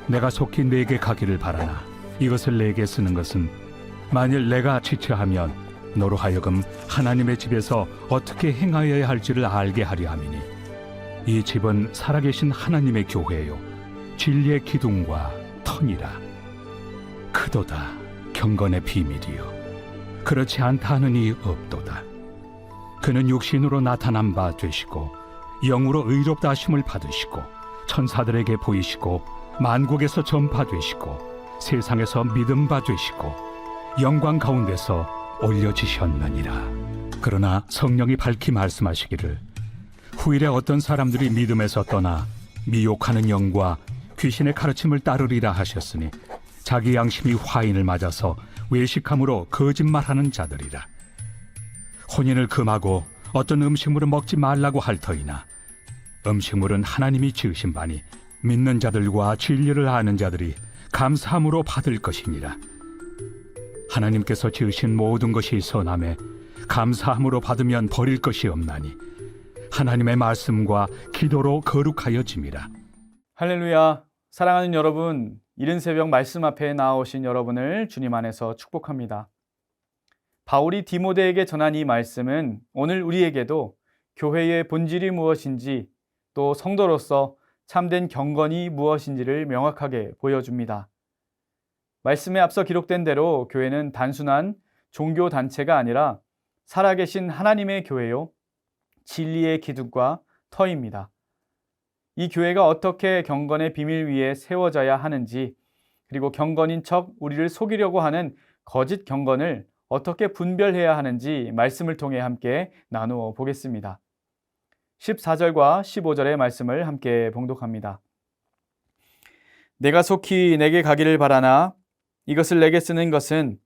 내가 속히 내게 가기를 바라나 이것을 내게 쓰는 것은 만일 내가 지체하면 너로 하여금 하나님의 집에서 어떻게 행하여야 할지를 알게 하려 함이니 이 집은 살아계신 하나님의 교회요 진리의 기둥과 터니라. 크도다 경건의 비밀이요 그렇지 않다 하느니 없도다. 그는 육신으로 나타난 바 되시고 영으로 의롭다 하심을 받으시고 천사들에게 보이시고 만국에서 전파되시고 세상에서 믿음 바 되시고 영광 가운데서 올려지셨느니라. 그러나 성령이 밝히 말씀하시기를 후일에 어떤 사람들이 믿음에서 떠나 미혹하는 영과 귀신의 가르침을 따르리라 하셨으니 자기 양심이 화인을 맞아서 외식함으로 거짓말하는 자들이라. 혼인을 금하고 어떤 음식물을 먹지 말라고 할 터이나 음식물은 하나님이 지으신 바니 믿는 자들과 진리를 아는 자들이 감사함으로 받을 것이니라. 하나님께서 지으신 모든 것이 선함에 감사함으로 받으면 버릴 것이 없나니 하나님의 말씀과 기도로 거룩하여짐이라. 할렐루야. 사랑하는 여러분, 이른 새벽 말씀 앞에 나오신 여러분을 주님 안에서 축복합니다. 바울이 디모데에게 전한 이 말씀은 오늘 우리에게도 교회의 본질이 무엇인지 또 성도로서 참된 경건이 무엇인지를 명확하게 보여줍니다. 말씀에 앞서 기록된 대로 교회는 단순한 종교 단체가 아니라 살아계신 하나님의 교회요 진리의 기둥과 터입니다. 이 교회가 어떻게 경건의 비밀 위에 세워져야 하는지, 그리고 경건인 척 우리를 속이려고 하는 거짓 경건을 어떻게 분별해야 하는지 말씀을 통해 함께 나누어 보겠습니다. 14절과 15절의 말씀을 함께 봉독합니다. 내가 속히 내게 가기를 바라나 이것을 내게 쓰는 것은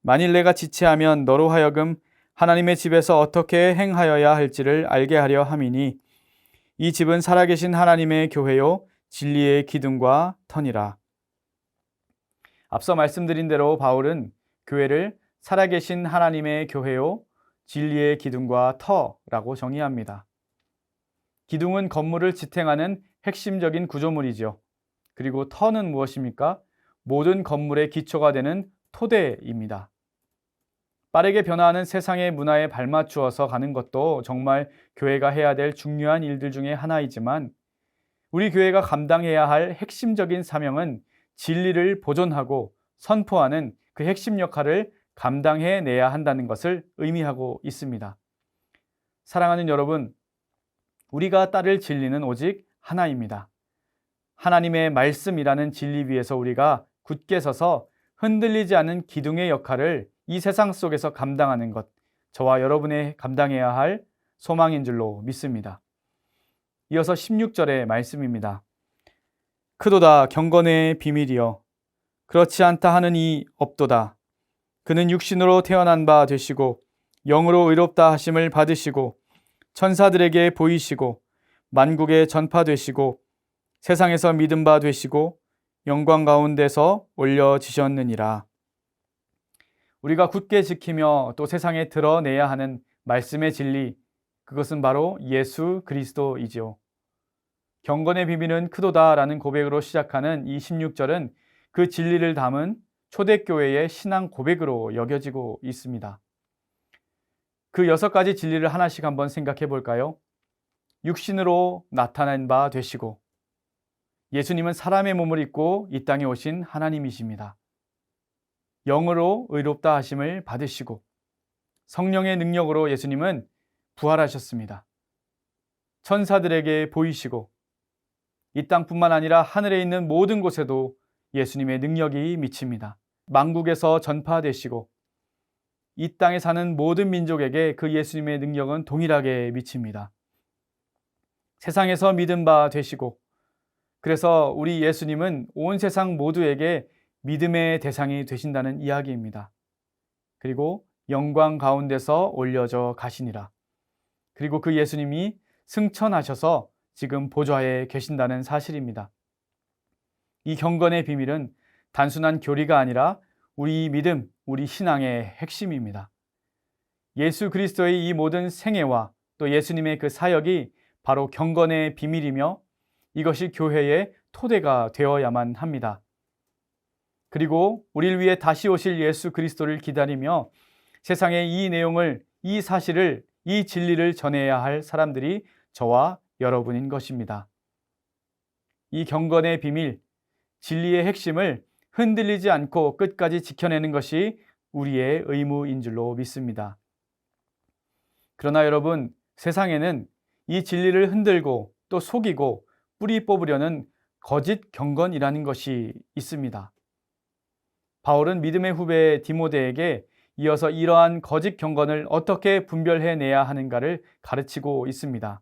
만일 내가 지체하면 너로 하여금 하나님의 집에서 어떻게 행하여야 할지를 알게 하려 함이니 이 집은 살아계신 하나님의 교회요 진리의 기둥과 터니라. 앞서 말씀드린 대로 바울은 교회를 살아계신 하나님의 교회요 진리의 기둥과 터라고 정의합니다. 기둥은 건물을 지탱하는 핵심적인 구조물이죠. 그리고 터는 무엇입니까? 모든 건물의 기초가 되는 토대입니다. 빠르게 변화하는 세상의 문화에 발맞추어서 가는 것도 정말 교회가 해야 될 중요한 일들 중에 하나이지만 우리 교회가 감당해야 할 핵심적인 사명은 진리를 보존하고 선포하는 그 핵심 역할을 감당해내야 한다는 것을 의미하고 있습니다. 사랑하는 여러분, 우리가 따를 진리는 오직 하나입니다. 하나님의 말씀이라는 진리 위에서 우리가 굳게 서서 흔들리지 않는 기둥의 역할을 이 세상 속에서 감당하는 것, 저와 여러분의 감당해야 할 소망인 줄로 믿습니다. 이어서 16절의 말씀입니다. 크도다 경건의 비밀이여 그렇지 않다 하느니 없도다. 그는 육신으로 태어난 바 되시고 영으로 의롭다 하심을 받으시고 천사들에게 보이시고 만국에 전파되시고 세상에서 믿음 바 되시고 영광 가운데서 올려지셨느니라. 우리가 굳게 지키며 또 세상에 드러내야 하는 말씀의 진리, 그것은 바로 예수 그리스도이지요. 경건의 비밀은 크도다라는 고백으로 시작하는 이 16절은 그 진리를 담은 초대교회의 신앙 고백으로 여겨지고 있습니다. 그 6가지 진리를 하나씩 한번 생각해 볼까요? 육신으로 나타난 바 되시고, 예수님은 사람의 몸을 입고 이 땅에 오신 하나님이십니다. 영으로 의롭다 하심을 받으시고 성령의 능력으로 예수님은 부활하셨습니다. 천사들에게 보이시고 이 땅뿐만 아니라 하늘에 있는 모든 곳에도 예수님의 능력이 미칩니다. 만국에서 전파되시고 이 땅에 사는 모든 민족에게 그 예수님의 능력은 동일하게 미칩니다. 세상에서 믿음 바 되시고, 그래서 우리 예수님은 온 세상 모두에게 믿음의 대상이 되신다는 이야기입니다. 그리고 영광 가운데서 올려져 가시니라. 그리고 그 예수님이 승천하셔서 지금 보좌에 계신다는 사실입니다. 이 경건의 비밀은 단순한 교리가 아니라 우리 믿음, 우리 신앙의 핵심입니다. 예수 그리스도의 이 모든 생애와 또 예수님의 그 사역이 바로 경건의 비밀이며 이것이 교회의 토대가 되어야만 합니다. 그리고 우리를 위해 다시 오실 예수 그리스도를 기다리며 세상에 이 내용을, 이 사실을, 이 진리를 전해야 할 사람들이 저와 여러분인 것입니다. 이 경건의 비밀, 진리의 핵심을 흔들리지 않고 끝까지 지켜내는 것이 우리의 의무인 줄로 믿습니다. 그러나 여러분, 세상에는 이 진리를 흔들고 또 속이고 뿌리 뽑으려는 거짓 경건이라는 것이 있습니다. 바울은 믿음의 후배 디모데에게 이어서 이러한 거짓 경건을 어떻게 분별해내야 하는가를 가르치고 있습니다.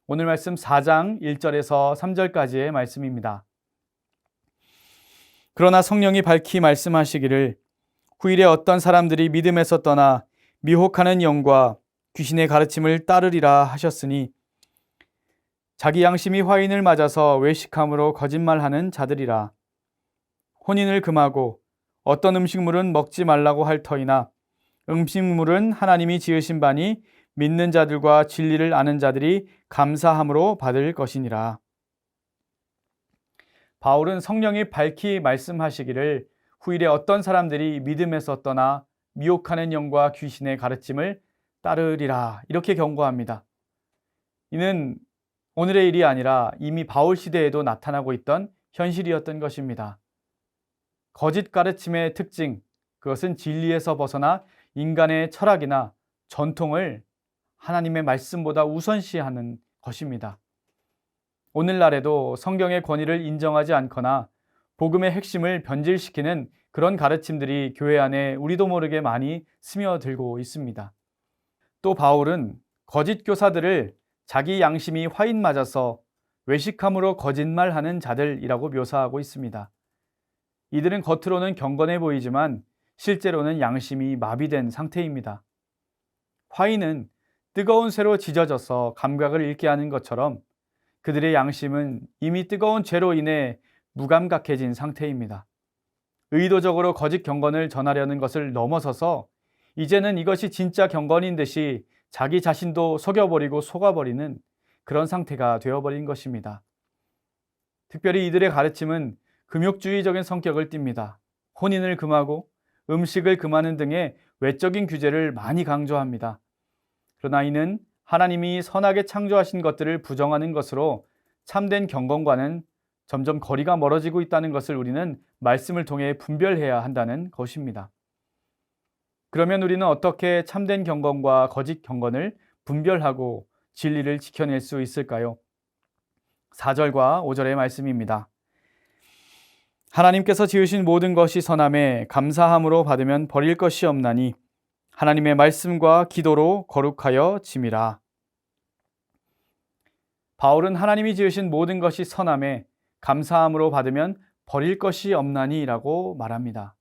오늘 말씀 4장 1절에서 3절까지의 말씀입니다. 그러나 성령이 밝히 말씀하시기를 후일에 어떤 사람들이 믿음에서 떠나 미혹하는 영과 귀신의 가르침을 따르리라 하셨으니 자기 양심이 화인을 맞아서 외식함으로 거짓말하는 자들이라. 혼인을 금하고 어떤 음식물은 먹지 말라고 할 터이나 음식물은 하나님이 지으신 바니 믿는 자들과 진리를 아는 자들이 감사함으로 받을 것이니라. 바울은 성령이 밝히 말씀하시기를 후일에 어떤 사람들이 믿음에서 떠나 미혹하는 영과 귀신의 가르침을 따르리라, 이렇게 경고합니다. 이는 오늘의 일이 아니라 이미 바울 시대에도 나타나고 있던 현실이었던 것입니다. 거짓 가르침의 특징, 그것은 진리에서 벗어나 인간의 철학이나 전통을 하나님의 말씀보다 우선시하는 것입니다. 오늘날에도 성경의 권위를 인정하지 않거나 복음의 핵심을 변질시키는 그런 가르침들이 교회 안에 우리도 모르게 많이 스며들고 있습니다. 또 바울은 거짓 교사들을 자기 양심이 화인 맞아서 외식함으로 거짓말하는 자들이라고 묘사하고 있습니다. 이들은 겉으로는 경건해 보이지만 실제로는 양심이 마비된 상태입니다. 화인은 뜨거운 쇠로 지져져서 감각을 잃게 하는 것처럼 그들의 양심은 이미 뜨거운 죄로 인해 무감각해진 상태입니다. 의도적으로 거짓 경건을 전하려는 것을 넘어서서 이제는 이것이 진짜 경건인 듯이 자기 자신도 속여버리고 속아버리는 그런 상태가 되어버린 것입니다. 특별히 이들의 가르침은 금욕주의적인 성격을 띱니다. 혼인을 금하고 음식을 금하는 등의 외적인 규제를 많이 강조합니다. 그러나 이는 하나님이 선하게 창조하신 것들을 부정하는 것으로 참된 경건과는 점점 거리가 멀어지고 있다는 것을 우리는 말씀을 통해 분별해야 한다는 것입니다. 그러면 우리는 어떻게 참된 경건과 거짓 경건을 분별하고 진리를 지켜낼 수 있을까요? 4절과 5절의 말씀입니다. 하나님께서 지으신 모든 것이 선함에 감사함으로 받으면 버릴 것이 없나니 하나님의 말씀과 기도로 거룩하여 짐이라. 바울은 하나님이 지으신 모든 것이 선함에 감사함으로 받으면 버릴 것이 없나니 라고 말합니다.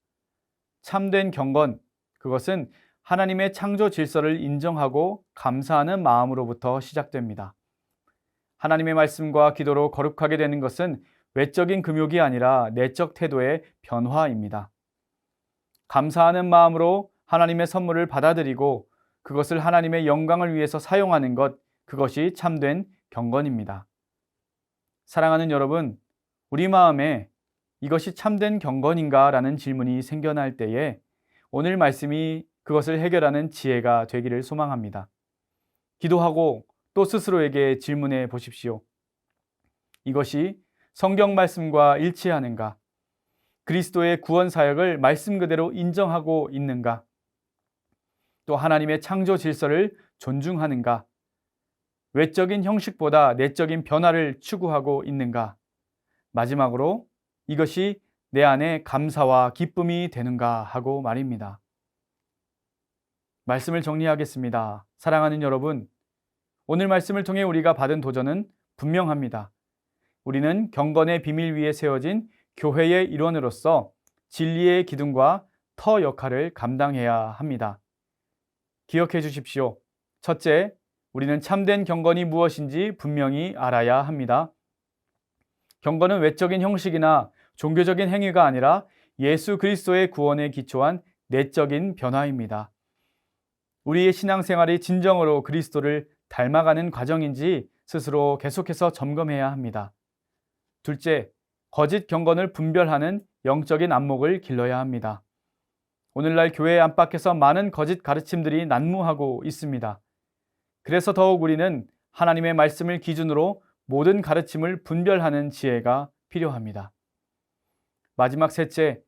참된 경건, 그것은 하나님의 창조 질서를 인정하고 감사하는 마음으로부터 시작됩니다. 하나님의 말씀과 기도로 거룩하게 되는 것은 외적인 금욕이 아니라 내적 태도의 변화입니다. 감사하는 마음으로 하나님의 선물을 받아들이고 그것을 하나님의 영광을 위해서 사용하는 것, 그것이 참된 경건입니다. 사랑하는 여러분, 우리 마음에 이것이 참된 경건인가? 라는 질문이 생겨날 때에 오늘 말씀이 그것을 해결하는 지혜가 되기를 소망합니다. 기도하고 또 스스로에게 질문해 보십시오. 이것이 성경 말씀과 일치하는가? 그리스도의 구원 사역을 말씀 그대로 인정하고 있는가? 또 하나님의 창조 질서를 존중하는가? 외적인 형식보다 내적인 변화를 추구하고 있는가? 마지막으로 이것이 내 안에 감사와 기쁨이 되는가 하고 말입니다. 말씀을 정리하겠습니다. 사랑하는 여러분, 오늘 말씀을 통해 우리가 받은 도전은 분명합니다. 우리는 경건의 비밀 위에 세워진 교회의 일원으로서 진리의 기둥과 터 역할을 감당해야 합니다. 기억해 주십시오. 첫째, 우리는 참된 경건이 무엇인지 분명히 알아야 합니다. 경건은 외적인 형식이나 종교적인 행위가 아니라 예수 그리스도의 구원에 기초한 내적인 변화입니다. 우리의 신앙생활이 진정으로 그리스도를 닮아가는 과정인지 스스로 계속해서 점검해야 합니다. 둘째, 거짓 경건을 분별하는 영적인 안목을 길러야 합니다. 오늘날 교회 안팎에서 많은 거짓 가르침들이 난무하고 있습니다. 그래서 더욱 우리는 하나님의 말씀을 기준으로 모든 가르침을 분별하는 지혜가 필요합니다. 마지막 셋째,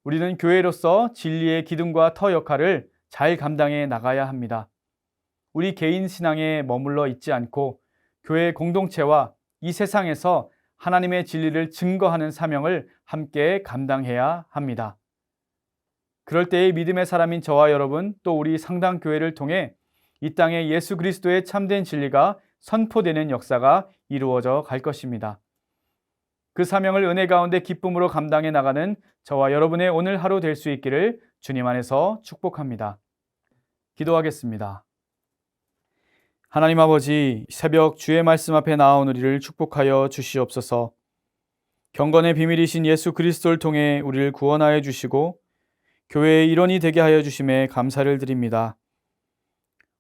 우리는 교회로서 진리의 기둥과 터 역할을 잘 감당해 나가야 합니다. 우리 개인 신앙에 머물러 있지 않고 교회 공동체와 이 세상에서 하나님의 진리를 증거하는 사명을 함께 감당해야 합니다. 그럴 때의 믿음의 사람인 저와 여러분, 또 우리 상당교회를 통해 이 땅에 예수 그리스도의 참된 진리가 선포되는 역사가 이루어져 갈 것입니다. 그 사명을 은혜 가운데 기쁨으로 감당해 나가는 저와 여러분의 오늘 하루 될 수 있기를 주님 안에서 축복합니다. 기도하겠습니다. 하나님 아버지, 새벽 주의 말씀 앞에 나온 우리를 축복하여 주시옵소서. 경건의 비밀이신 예수 그리스도를 통해 우리를 구원하여 주시고 교회의 일원이 되게 하여 주심에 감사를 드립니다.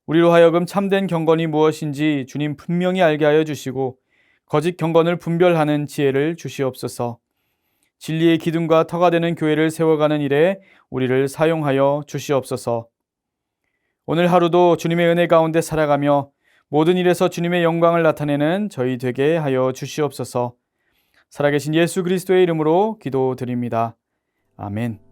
우리로 하여금 참된 경건이 무엇인지 주님 분명히 알게 하여 주시고 거짓 경건을 분별하는 지혜를 주시옵소서. 진리의 기둥과 터가 되는 교회를 세워가는 일에 우리를 사용하여 주시옵소서. 오늘 하루도 주님의 은혜 가운데 살아가며 모든 일에서 주님의 영광을 나타내는 저희 되게 하여 주시옵소서. 살아계신 예수 그리스도의 이름으로 기도드립니다. 아멘.